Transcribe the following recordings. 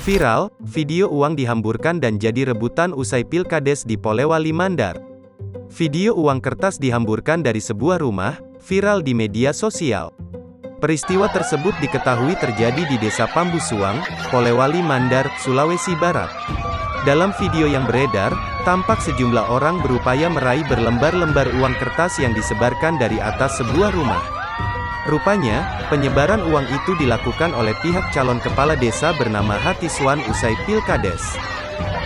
Viral, video uang dihamburkan dan jadi rebutan usai Pilkades di Polewali Mandar. Video uang kertas dihamburkan dari sebuah rumah, viral di media sosial. Peristiwa tersebut diketahui terjadi di Desa Pambusuang, Polewali Mandar, Sulawesi Barat. Dalam video yang beredar, tampak sejumlah orang berupaya meraih berlembar-lembar uang kertas yang disebarkan dari atas sebuah rumah. Rupanya, penyebaran uang itu dilakukan oleh pihak calon kepala desa bernama Hatiswan usai Pilkades.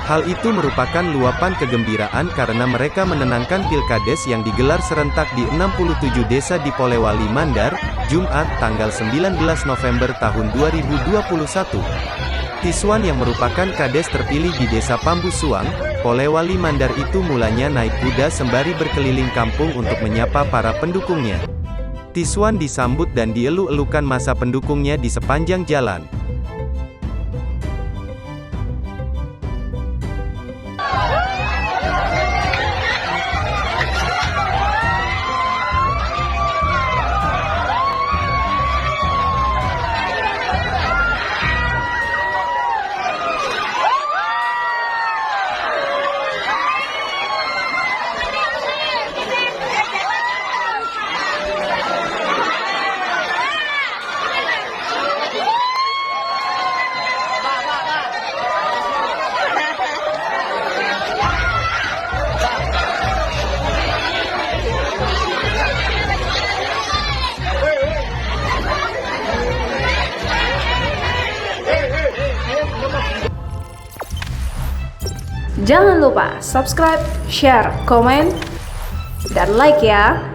Hal itu merupakan luapan kegembiraan karena mereka menenangkan Pilkades yang digelar serentak di 67 desa di Polewali Mandar, Jumat, tanggal 19 November tahun 2021. Tiswan yang merupakan kades terpilih di Desa Pambusuang, Polewali Mandar itu mulanya naik kuda sembari berkeliling kampung untuk menyapa para pendukungnya. Tiswan disambut dan dieluk-elukan masa pendukungnya di sepanjang jalan. Jangan lupa subscribe, share, komen, dan like ya.